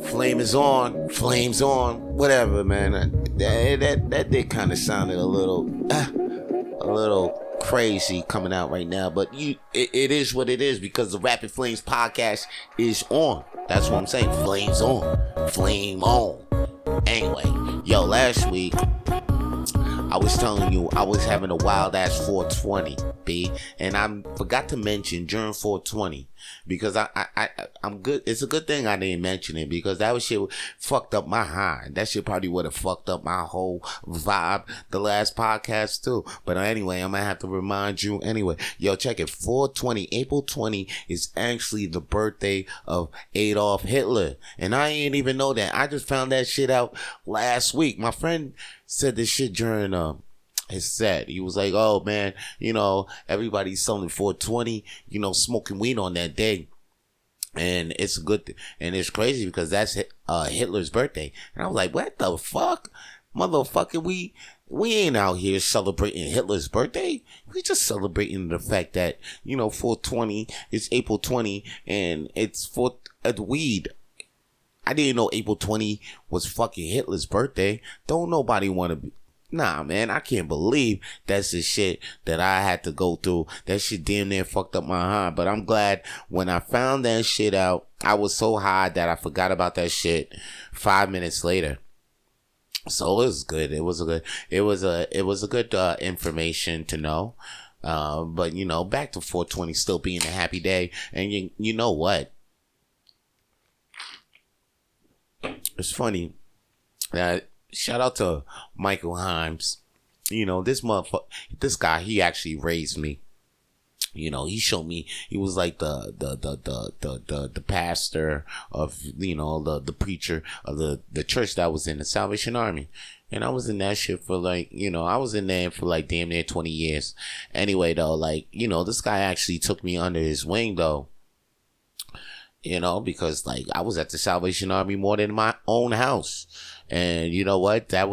Flame is on, flames on, whatever, man. That did kind of sounded a little crazy coming out right now, but it is what it is because the Rapid Flames podcast is on. That's what I'm saying. Flames on, flame on. Anyway, yo, last week I was telling you I was having a wild ass 420, B, and I forgot to mention during 420 because I'm good. It's a good thing I didn't mention it because that shit fucked up my high. That shit probably would have fucked up my whole vibe the last podcast too. But anyway, I'm gonna have to remind you anyway. Yo, check it. 420, April 20 is actually the birthday of Adolf Hitler, and I ain't even know that. I just found that shit out last week. My friend said this shit during his set. He was like, oh man, everybody's selling 420, smoking weed on that day. And it's good, and it's crazy because that's Hitler's birthday. And I was like, what the fuck? Motherfucker, we ain't out here celebrating Hitler's birthday. We just celebrating the fact that, 420 is April 20 and it's for weed. I didn't know April 20 was fucking Hitler's birthday. Don't nobody want to be. Nah, man, I can't believe that's the shit that I had to go through. That shit damn near fucked up my high. But I'm glad when I found that shit out, I was so high that I forgot about that shit 5 minutes later. So it was good. It was a good information to know. But back to 420 still being a happy day. And you know what? It's funny that shout out to Michael Himes. This guy, he actually raised me. He showed me, he was like the pastor of, the preacher of the church that was in the Salvation Army. And I was in that shit for I was in there for like damn near 20 years. Anyway, though, this guy actually took me under his wing, though. Because I was at the Salvation Army more than my own house. And you know what? That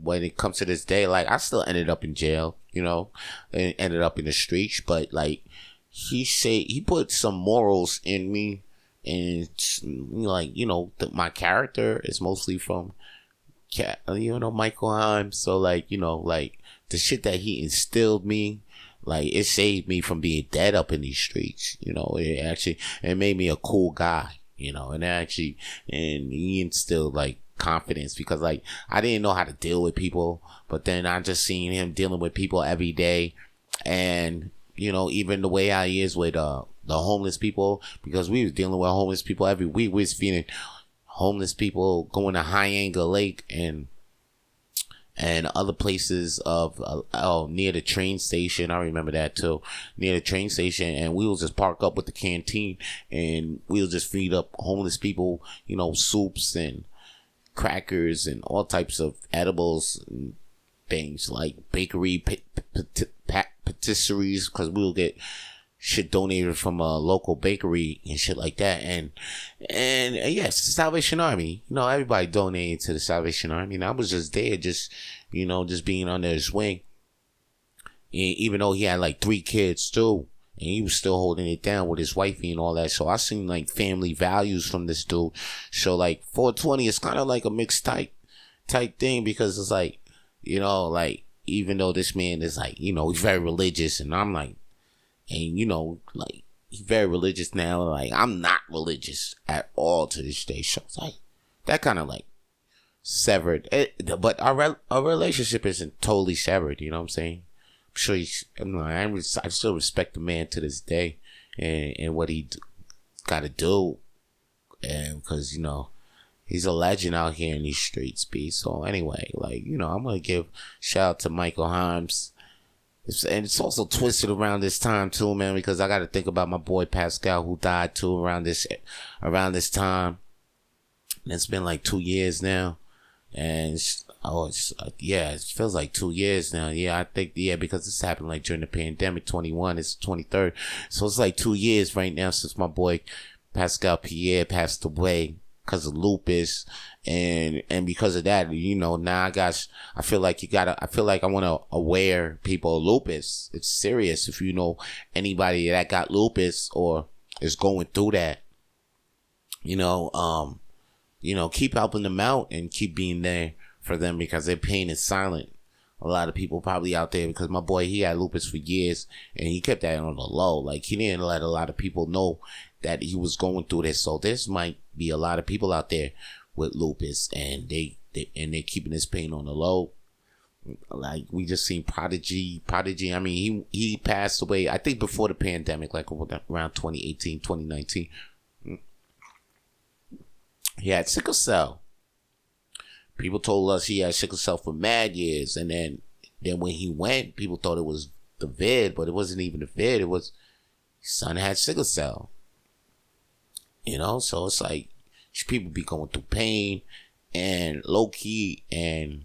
when it comes to this day, I still ended up in jail, and ended up in the streets. But he put some morals in me. And my character is mostly from, Michael Himes. So the shit that he instilled me, it saved me from being dead up in these streets. It made me a cool guy, and he instilled confidence because I didn't know how to deal with people, but then I just seen him dealing with people every day. And, even the way I is with, the homeless people, because we was dealing with homeless people every week. We was feeding homeless people going to High Angle Lake and other places of near the train station. I remember that too, near the train station. And we will just park up with the canteen and we'll just feed up homeless people, soups and crackers and all types of edibles and things like bakery patisseries, because we'll get shit donated from a local bakery and shit like that. And yes, the Salvation Army, everybody donated to the Salvation Army, and I was just there, just being under his wing. And even though he had 3 kids too, and he was still holding it down with his wifey and all that. So I seen family values from this dude. So 420 is kind of like a mixed type thing, because it's even though this man is he's very religious, and I'm and he's very religious now. I'm not religious at all to this day. So it's that kind of severed. But our relationship isn't totally severed. You know what I'm saying? I'm sure I still respect the man to this day and what he got to do, and because he's a legend out here in these streets, B. So anyway, I'm gonna give shout out to Michael Himes. And it's also twisted around this time too, man, because I got to think about my boy Pascal, who died too around this time. And it's been 2 years now, and it feels like 2 years now. Yeah, I think because this happened during the pandemic. 21, it's 23rd, so it's 2 years right now since my boy Pascal Pierre passed away because of lupus. And because of that, now I feel like I want to aware people of lupus. It's serious. If you know anybody that got lupus or is going through that, keep helping them out and keep being there for them because their pain is silent. A lot of people probably out there, because my boy, he had lupus for years and he kept that on the low. Like, he didn't let a lot of people know that he was going through this. So this might be a lot of people out there with lupus and they're keeping this pain on the low. Like, we just seen Prodigy. I mean, he passed away, I think, before the pandemic, like around 2018, 2019. He had sickle cell. People told us he had sickle cell for mad years, and then when he went, people thought it was the vid, but it wasn't even the vid. It was his son had sickle cell. So it's like people be going through pain and low key, and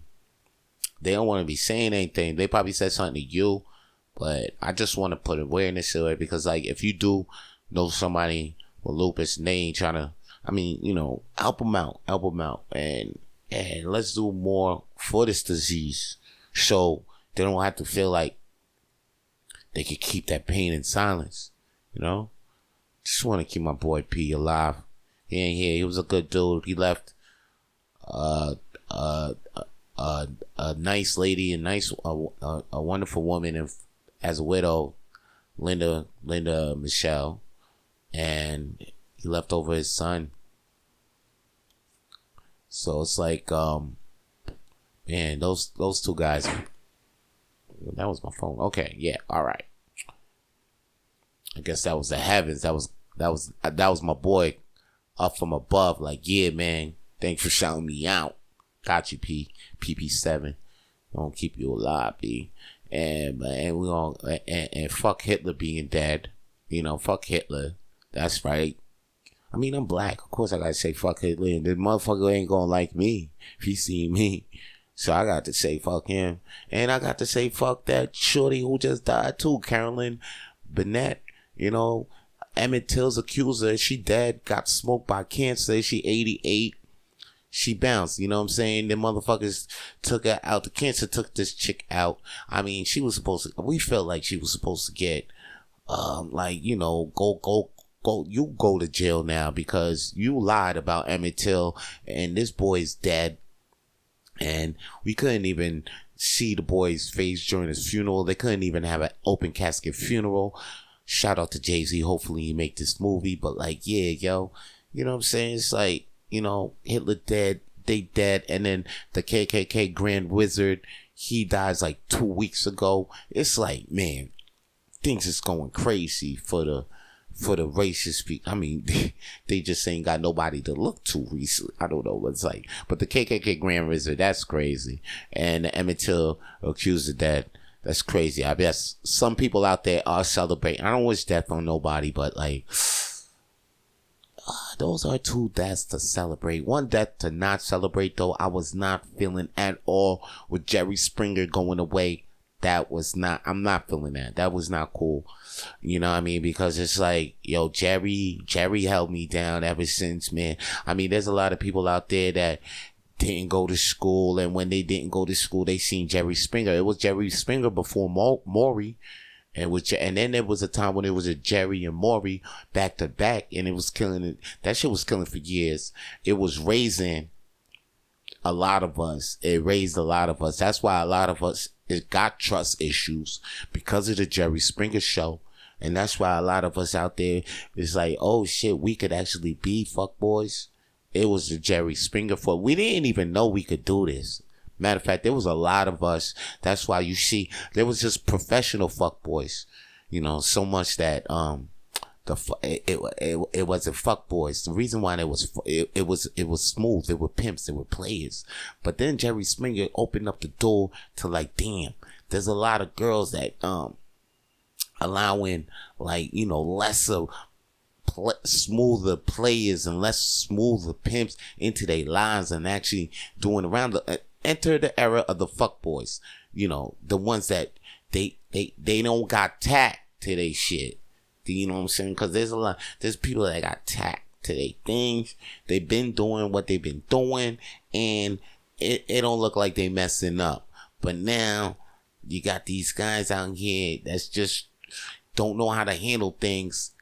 they don't want to be saying anything. They probably said something to you, but I just want to put awareness to it, because like, if you do know somebody with lupus and they ain't trying to, help them out, and let's do more for this disease, so they don't have to feel like they can keep that pain in silence. Just want to keep my boy P alive. He ain't here. He was a good dude. He left a nice lady, a wonderful woman, and as a widow, Linda Michelle, and he left over his son. So it's like, man, those two guys. That was my phone. Okay, yeah, all right. I guess that was the heavens. That was my boy up from above. Like, yeah, man, thanks for shouting me out. Got you, PP7. Gonna keep you alive, B. And we gonna and fuck Hitler being dead. Fuck Hitler. That's right. I mean, I'm black. Of course I gotta say fuck Hitler. And the motherfucker ain't gonna like me if he see me. So I got to say fuck him. And I got to say fuck that shorty who just died too, Carolyn Burnett. Emmett Till's accuser. She dead. Got smoked by cancer. She 88. She bounced. You know what I'm saying? The motherfuckers took her out. The cancer took this chick out. I mean, she was supposed to. We felt like she was supposed to get, you go to jail now because you lied about Emmett Till and this boy's dead. And we couldn't even see the boy's face during his funeral. They couldn't even have an open casket funeral. Shout out to Jay-Z. Hopefully he make this movie. But like, yeah, yo, you know what I'm saying? It's like, Hitler dead, they dead. And then the KKK Grand Wizard, he dies like 2 weeks ago. It's like, man, things is going crazy for the racist people. I mean, they just ain't got nobody to look to recently. I don't know what it's like. But the KKK Grand Wizard, that's crazy. And the Emmett Till accused of that. That's crazy. I guess some people out there are celebrating. I don't wish death on nobody, but like, those are two deaths to celebrate. One death to not celebrate, though. I was not feeling at all with Jerry Springer going away. I'm not feeling that. That was not cool. You know what I mean? Because it's like, yo, Jerry held me down ever since, man. I mean, there's a lot of people out there that didn't go to school, and when they didn't go to school, they seen Jerry Springer. It was Jerry Springer before Maury, and then there was a time when it was a Jerry and Maury back to back, and it was killing it. That shit was killing for years. It was raising a lot of us. It raised a lot of us. That's why a lot of us got trust issues because of the Jerry Springer show. And that's why a lot of us out there is like, oh shit, we could actually be fuckboys. It was the Jerry Springer fault. We didn't even know we could do this. Matter of fact, there was a lot of us. That's why you see, there was just professional fuckboys. So much that it wasn't fuckboys. The reason why it was smooth. They were pimps. They were players. But then Jerry Springer opened up the door to like, damn, there's a lot of girls that allowing like lesser smoother players and less smoother pimps into their lives and actually doing around enter the era of the fuckboys. The ones that they don't got tact to their shit. You know what I'm saying? Because there's people that got tact to their things. They've been doing what they've been doing, and it don't look like they messing up. But now you got these guys out here that's just don't know how to handle things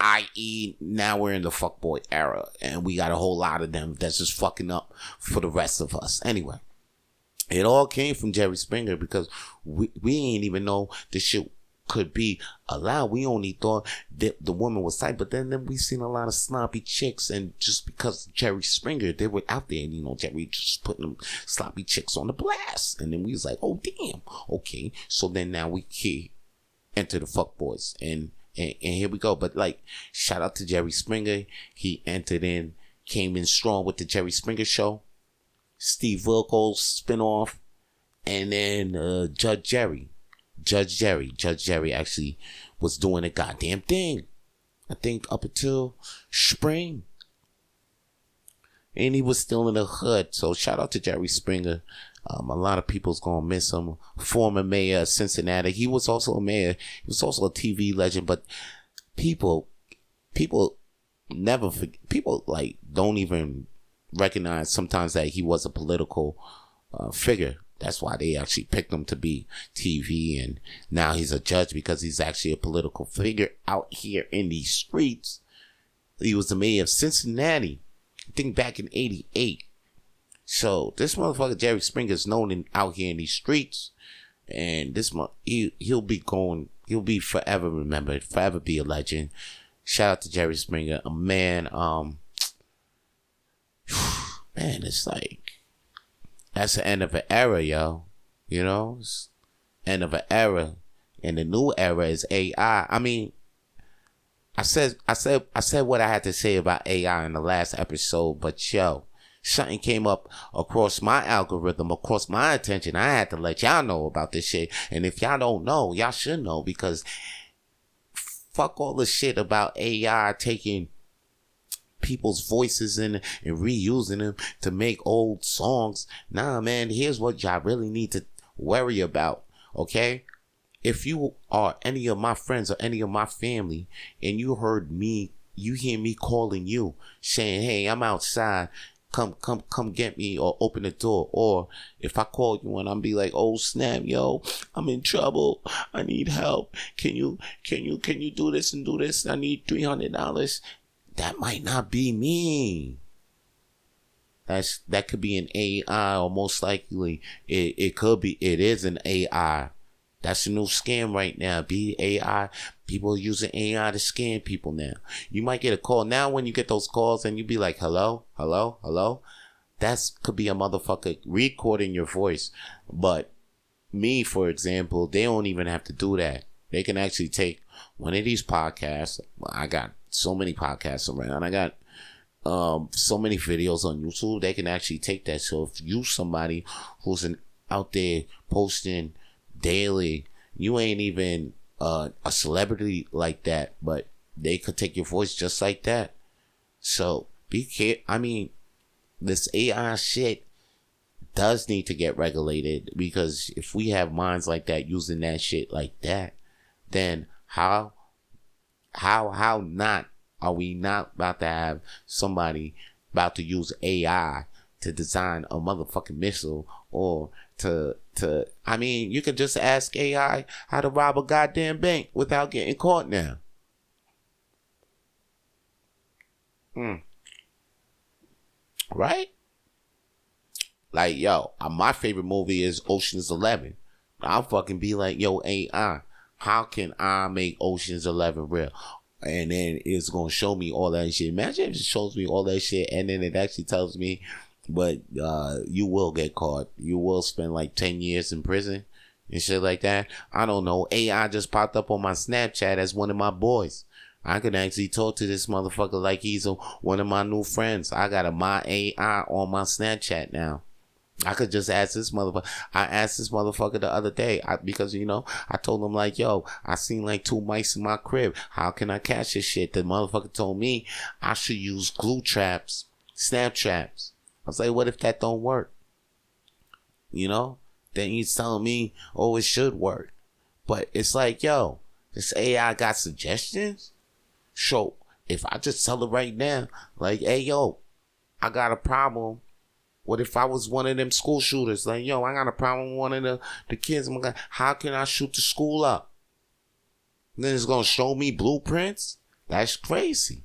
i.e. now we're in the fuckboy era, and we got a whole lot of them that's just fucking up for the rest of us. Anyway, it all came from Jerry Springer, because we ain't even know this shit could be allowed. We only thought that the woman was tight, but then we seen a lot of sloppy chicks, and just because Jerry Springer, they were out there, and Jerry just putting them sloppy chicks on the blast, and then we was like, oh damn, okay. So then now we enter the fuckboys, and here we go. But like, shout out to Jerry Springer. He came in strong with the Jerry Springer Show, Steve Wilkos spinoff, and then Judge Jerry actually was doing a goddamn thing, I think, up until spring. And he was still in the hood. So shout out to Jerry Springer. A lot of people's gonna miss him. Former mayor of Cincinnati. He was also a mayor. He was also a TV legend. But people never forget. People like don't even recognize sometimes that he was a political figure. That's why they actually picked him to be TV, and now he's a judge because he's actually a political figure out here in these streets. He was the mayor of Cincinnati, I think, back in '88. So this motherfucker Jerry Springer is known out here in these streets, and he'll be forever remembered, forever be a legend. Shout out to Jerry Springer, a man. Man, it's like, that's the end of an era, yo. It's end of an era, and the new era is AI. I mean, I said what I had to say about AI in the last episode, but yo, something came up across my algorithm, across my attention. I had to let y'all know about this shit, and if y'all don't know, y'all should know, because fuck all the shit about AI taking people's voices and reusing them to make old songs. Nah, man, here's what y'all really need to worry about, okay? If you are any of my friends or any of my family, and you hear me calling you, saying, hey, I'm outside, come get me, or open the door. Or if I call you and I'm be like, oh snap, yo, I'm in trouble, I need help, can you do this and do this, I need $300. That might not be me. That could be an AI, or most likely it is an AI. That's a new scam right now. AI. People are using AI to scam people now. You might get a call. Now when you get those calls and you be like, hello? That could be a motherfucker recording your voice. But me, for example, they don't even have to do that. They can actually take one of these podcasts. I got so many podcasts around. I got so many videos on YouTube. They can actually take that. So if you somebody who's out there posting daily, you ain't even a celebrity like that, but they could take your voice just like that. So be careful. I mean, this AI shit does need to get regulated, because if we have minds like that using that shit like that, then how not are we not about to have somebody about to use AI to design a motherfucking missile, or I mean, you can just ask AI how to rob a goddamn bank without getting caught now. Right? Like, yo, my favorite movie is Ocean's 11. I'll fucking be like, yo, AI, how can I make Ocean's 11 real? And then it's going to show me all that shit. Imagine if it shows me all that shit, and then it actually tells me, but you will get caught. You will spend like 10 years in prison and shit like that. I don't know. AI just popped up on my Snapchat as one of my boys. I can actually talk to this motherfucker like he's one of my new friends. I got my AI on my Snapchat now. I could just ask this motherfucker. I asked this motherfucker the other day because, I told him like, yo, I seen like 2 mice in my crib. How can I catch this shit? The motherfucker told me I should use glue traps, snap traps. I was like, what if that don't work? Then he's telling me, oh, it should work. But it's like, yo, this AI got suggestions? So if I just tell it right now, like, hey, yo, I got a problem. What if I was one of them school shooters? Like, yo, I got a problem with one of the kids. How can I shoot the school up? And then it's going to show me blueprints? That's crazy.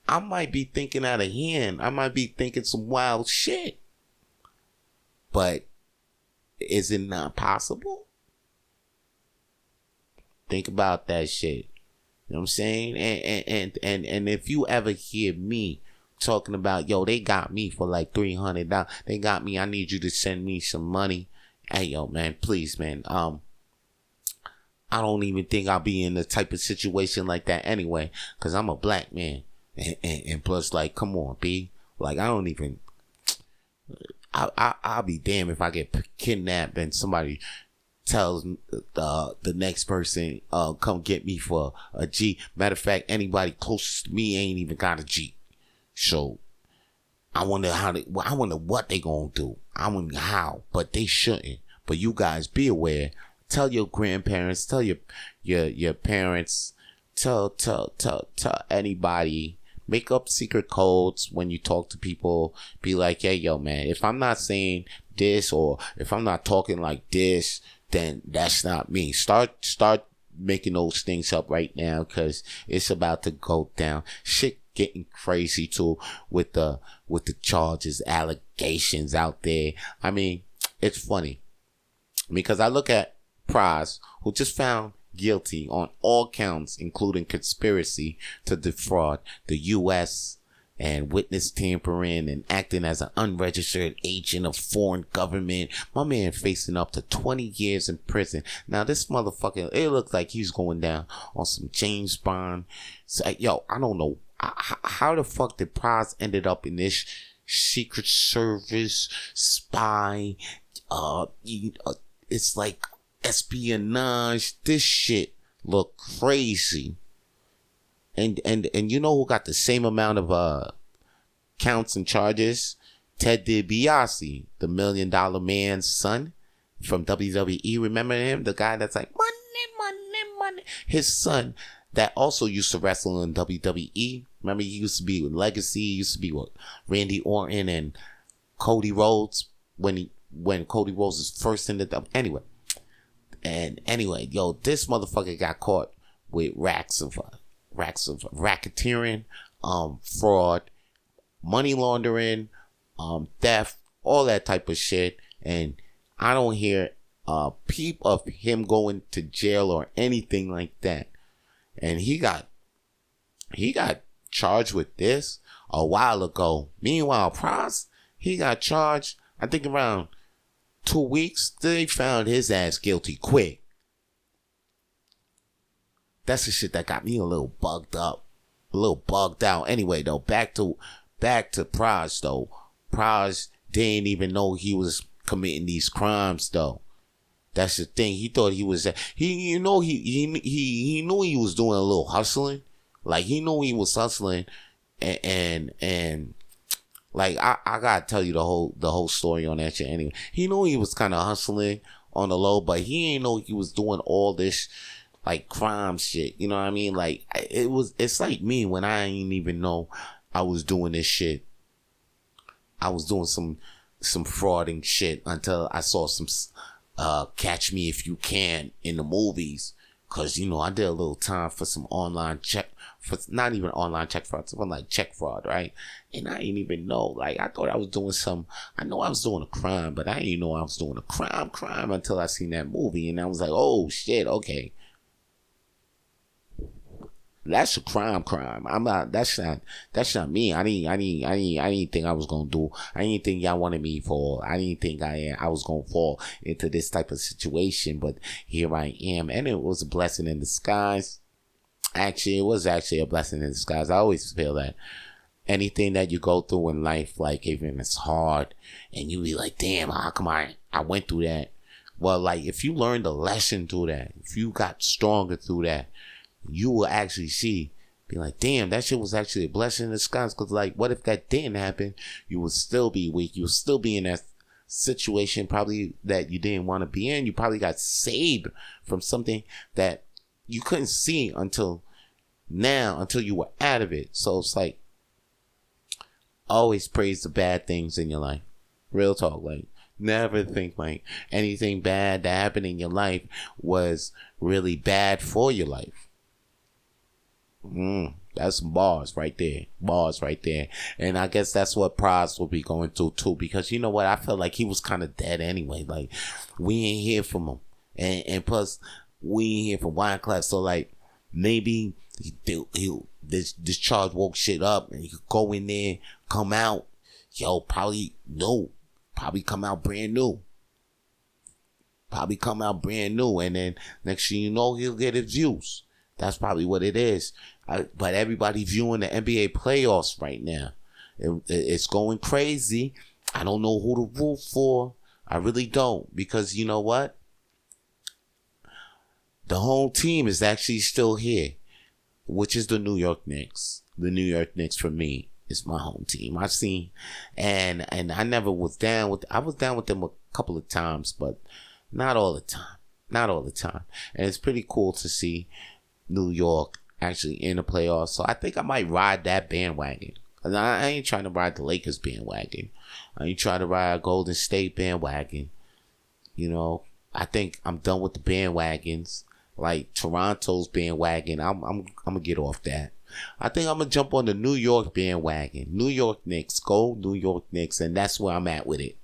I might be thinking out of hand. I might be thinking some wild shit. But is it not possible? Think about that shit. You know what I'm saying? And if you ever hear me talking about, yo, they got me for like $300. They got me. I need you to send me some money. Hey, yo, man, please, man. I don't even think I'll be in the type of situation like that anyway, because I'm a black man. And plus, like, come on, B. Like, I don't even... I'll be damned if I get kidnapped and somebody tells the next person, come get me for a G. Matter of fact, anybody closest to me ain't even got a G. So I wonder what they gonna do. I wonder how, but they shouldn't. But you guys be aware. Tell your grandparents, tell your parents, tell anybody. Make up secret codes when you talk to people. Be like, hey, yo, man, if I'm not saying this or if I'm not talking like this, then that's not me. Start making those things up right now, because it's about to go down. Shit getting crazy too with the charges, allegations out there. I mean, it's funny because I look at Pras, who just found guilty on all counts, including conspiracy to defraud the U.S. and witness tampering and acting as an unregistered agent of foreign government. My man facing up to 20 years in prison. Now this motherfucker, it looks like he's going down on some James Bond. So, yo, I don't know how the fuck did Pras ended up in this Secret Service spy. It's like espionage. This shit look crazy. And you know who got the same amount of counts and charges? Ted DiBiase, the $1 Million Man's son from WWE. Remember him? The guy that's like, money, money, money. His son that also used to wrestle in WWE. Remember, he used to be with Legacy. He used to be with Randy Orton and Cody Rhodes when Cody Rhodes was first in the anyway. And anyway, yo, this motherfucker got caught with racks of racketeering, fraud, money laundering, theft, all that type of shit. And I don't hear a peep of him going to jail or anything like that. And he got charged with this a while ago. Meanwhile, Pras, he got charged, I think around 2 weeks. They found his ass guilty quick. That's the shit that got me a little bugged up, a little bugged out. Anyway, though, back to Pras though. Pras didn't even know he was committing these crimes though. That's the thing. He thought he was he knew he was doing a little hustling. Like he knew he was hustling, and like I gotta tell you the whole story on that shit. Anyway, he knew he was kind of hustling on the low, but he didn't know he was doing all this like crime shit. You know what I mean? Like it's like me when I didn't even know I was doing this shit. I was doing some frauding shit until I saw some Catch Me If You Can in the movies. Cause you know I did a little time for some online check, for not even online check fraud, something like check fraud, right? And I didn't even know. Like I thought I was doing I know I was doing a crime, but I didn't know I was doing a crime until I seen that movie, and I was like, oh shit, okay. That's a crime. I'm not. That's not me. I didn't think I was gonna do. I didn't think y'all wanted me for. I didn't think I was gonna fall into this type of situation. But here I am, and it was a blessing in disguise. Actually, it was actually a blessing in disguise. I always feel that anything that you go through in life, like even if it's hard, and you be like, damn, how come I went through that? Well, like if you learned a lesson through that, if you got stronger through that, you will actually be like, damn, that shit was actually a blessing in disguise. Because, like, what if that didn't happen? You would still be weak. You would still be in that situation probably that you didn't want to be in. You probably got saved from something that you couldn't see until now, until you were out of it. So it's like, always praise the bad things in your life. Real talk. Like, never think like anything bad that happened in your life was really bad for your life. That's some bars right there. Bars right there. And I guess that's what Pras will be going through too. Because you know what? I felt like he was kind of dead anyway. Like, we ain't hear from him. And plus, we ain't hear from Wine Class. So, like, maybe this charge woke shit up and he could go in there, come out. Probably come out brand new. And then next thing you know, he'll get his views. That's probably what it is. But everybody viewing the NBA playoffs right now. It's going crazy. I don't know who to root for. I really don't. Because you know what? The home team is actually still here, which is the New York Knicks. The New York Knicks, for me, is my home team. I've seen, and I never was down with. I was down with them a couple of times, but not all the time. And it's pretty cool to see New York actually in the playoffs. So I think I might ride that bandwagon. I ain't trying to ride the Lakers bandwagon. I ain't trying to ride Golden State bandwagon. I think I'm done with the bandwagons. Like Toronto's bandwagon, I'm gonna get off that. I think I'm gonna jump on the New York bandwagon. New York Knicks, go New York Knicks, and that's where I'm at with it.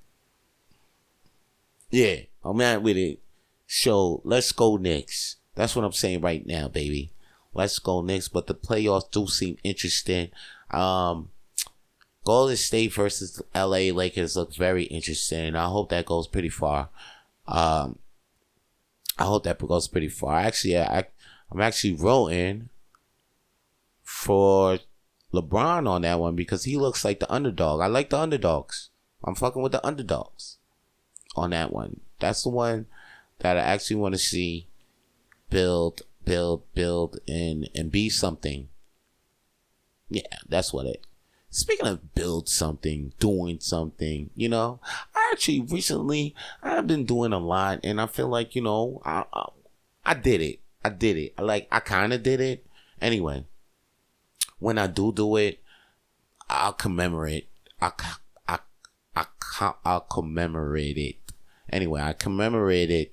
Yeah, I'm at with it. So let's go Knicks. That's what I'm saying right now, baby. Let's go Knicks. But the playoffs do seem interesting. Golden State versus LA Lakers looks very interesting. I hope that goes pretty far. Actually, I'm actually rooting for LeBron on that one because he looks like the underdog. I like the underdogs. I'm fucking with the underdogs on that one. That's the one that I actually want to see build and be something. Yeah, that's what it. Speaking of build something, doing something, I actually recently, I've been doing a lot and I feel like, I did it. I kind of did it. Anyway, when I do it, I'll commemorate. I'll commemorate it. Anyway, I commemorated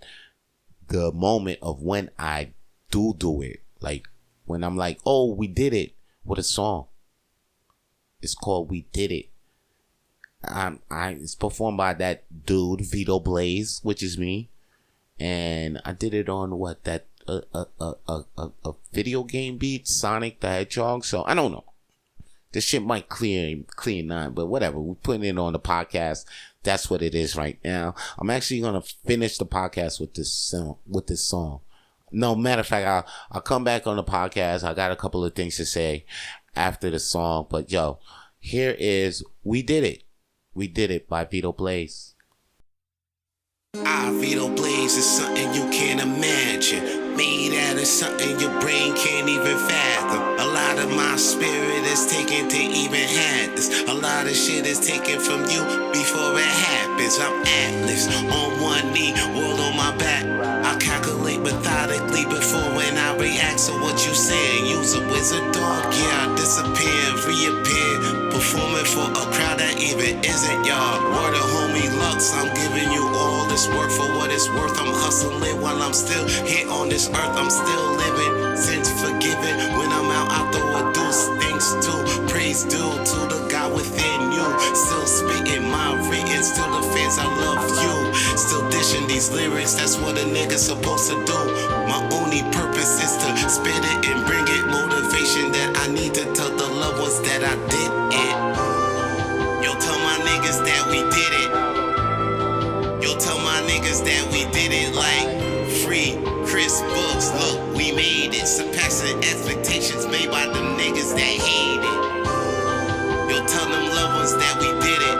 the moment of when I do it. Like when I'm like, oh, we did it with a song. It's called We Did It. It's performed by that dude, Vito Blaze, which is me. And I did it on a video game beat, Sonic the Hedgehog. So I don't know. This shit might clear 9, but whatever. We're putting it on the podcast. That's what it is right now. I'm actually gonna finish the podcast with this song. No, matter of fact, I'll come back on the podcast. I got a couple of things to say after the song, but here is We Did It. We Did It by Vito Blaze. Vito Blaze is something you can't imagine. Made out of something your brain can't even fathom. A lot of my spirit is taken to even have this. A lot of shit is taken from you before it happens. I'm Atlas, on one knee, world on my back. I calculate methodically before when I react. So what you saying? Use a wizard dog? Yeah, I disappear, reappear. Performing for a crowd that even isn't y'all. Word of homie Lux, I'm giving you all this work for what it's worth. I'm hustling while I'm still here on this earth. I'm still living, since forgiven. When I'm out, I throw a deuce. Thanks to, praise due to the God within you. Still spitting my written, still the fans, I love you. Still dishing these lyrics, that's what a nigga's supposed to do. My only purpose is to spit it and bring it motivation that I need to tell the loved ones that I did it. Yo, tell my niggas that we did it. Yo, tell my niggas that we did it like free Chris Books. Look, we made it, surpassing expectations made by them niggas that hate it. Yo, tell them loved ones that we did it.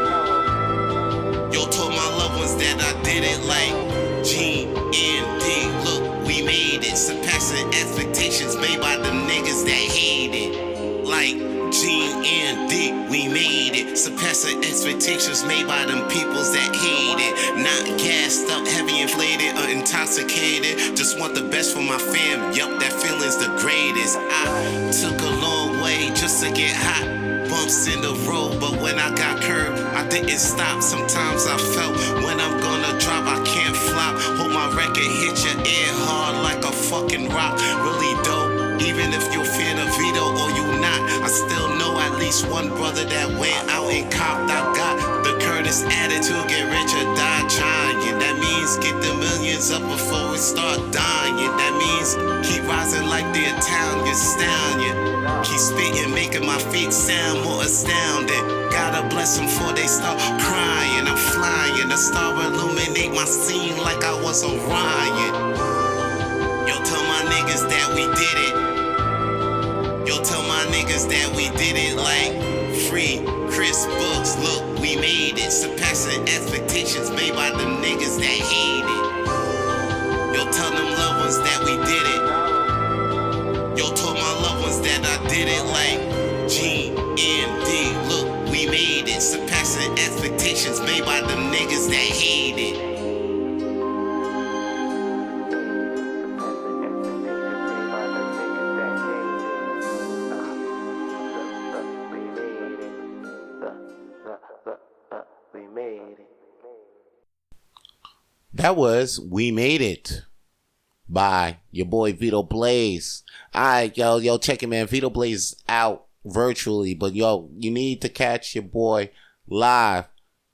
Yo, told my loved ones that I did it like G-N-D. Look, we made it, surpassing expectations made by them niggas that hate it. Like G-N-D, we made it, surpassing expectations made by them peoples that hate it. Not gassed up, heavy inflated, or intoxicated. Just want the best for my fam, yup, that feeling's the greatest. I took a long way just to get hot. Bumps in the road, but when I got curved, I didn't stop. Sometimes I felt when I'm gonna drop, I can't flop. Hope my record hit your ear hard like a fucking rock. Really dope. Even if you're a fan of Vito or you not, I still know at least one brother that went out and copped. I got the Curtis attitude, get rich or die trying. That means get the millions up before we start dying. That means keep rising like the Italian stallion. Keep spitting, making my feet sound more astounding. Gotta bless them before they start crying. I'm flying, the star illuminate my scene like I was Orion. Yo, tell my niggas that we did it. Yo, tell my niggas that we did it like free Chris books. Look, we made it, surpassing expectations made by them niggas that hate it. Yo, tell them loved ones that we did it. Yo, told my loved ones that I did it like GMD. Look, we made it, surpassing expectations made by them niggas that hate it. That was We Made It by your boy Vito Blaze. Alright, yo, check it, man. Vito Blaze out virtually, but yo, you need to catch your boy live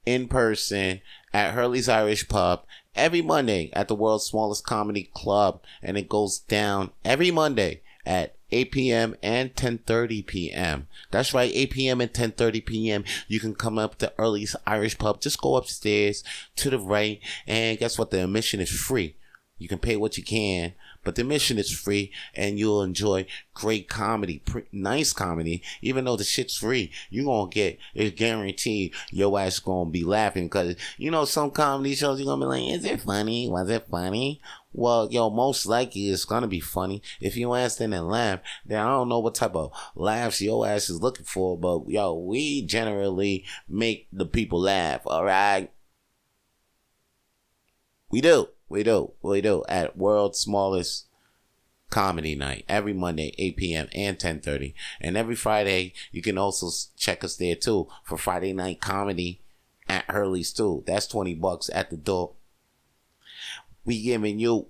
in person at Hurley's Irish Pub every Monday at the world's smallest comedy club, and it goes down every Monday at 8 p.m. and 10:30 p.m. That's right, 8 p.m. and 10:30 p.m. You can come up to Hurley's Irish Pub. Just go upstairs to the right, and guess what? The admission is free. You can pay what you can, but the admission is free, and you'll enjoy great comedy, nice comedy. Even though the shit's free, you're gonna get, it's guaranteed your ass gonna be laughing, because you know some comedy shows you're gonna be like, is it funny? Was it funny? Well, yo, most likely it's gonna be funny. If you ask them and laugh, then I don't know what type of laughs your ass is looking for, but yo, we generally make the people laugh, alright? We do at world's smallest comedy night every Monday, 8 p.m. and 10:30. And every Friday, you can also check us there too for Friday night comedy at Hurley's too. That's $20 at the door. We giving you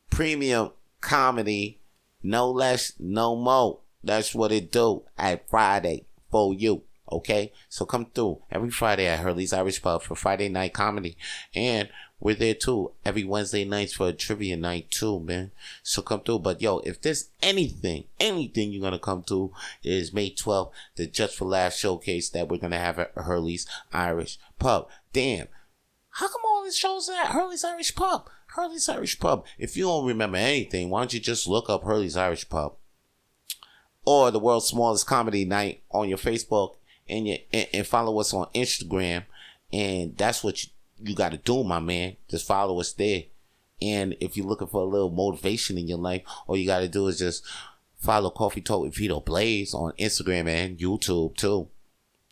premium comedy, no less, no more. That's what it do at Friday for you. Okay, so come through every Friday at Hurley's Irish Pub for Friday night comedy, and we're there too every Wednesday nights for a trivia night too, man. So come through. But yo, if there's anything you're gonna come to, is May 12th, the Just for Laughs showcase that we're gonna have at Hurley's Irish Pub. Damn, how come all these shows are at Hurley's Irish Pub? Hurley's Irish Pub. If you don't remember anything, why don't you just look up Hurley's Irish Pub or the world's smallest comedy night on your Facebook, and follow us on Instagram, and that's what you got to do, my man. Just follow us there. And if you're looking for a little motivation in your life, all you got to do is just follow Coffee Talk with Vito Blaze on Instagram and YouTube too.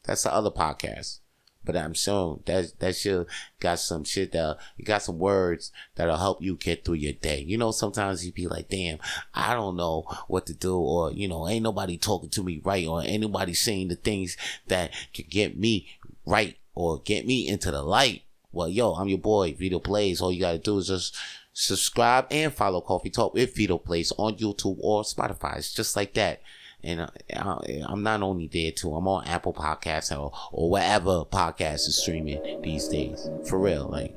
That's the other podcast. But I'm sure that shit got some shit that, you got some words that'll help you get through your day. You know, sometimes you be like, damn, I don't know what to do, or, you know, ain't nobody talking to me right, or ain't nobody saying the things that can get me right or get me into the light. Well, yo, I'm your boy, Vito Blaze. All you gotta do is just subscribe and follow Coffee Talk with Vito Blaze on YouTube or Spotify. It's just like that. And I'm not only there too, I'm on Apple Podcasts or wherever podcasts is streaming these days. For real, like,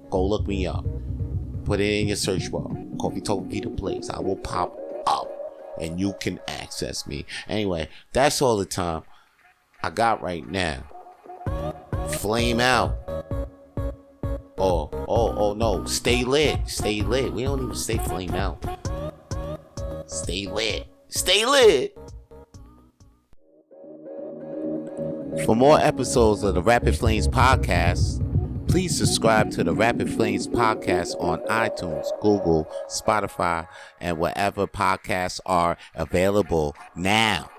go look me up. Put it in your search bar. Coffee Talk Vito Blaze. I will pop up and you can access me. Anyway, that's all the time I got right now. Flame out. Oh no. Stay lit. Stay lit. We don't even say flame out. Stay lit. Stay lit. For more episodes of the Rapid Flames podcast, please subscribe to the Rapid Flames podcast on iTunes, Google, Spotify, and wherever podcasts are available now.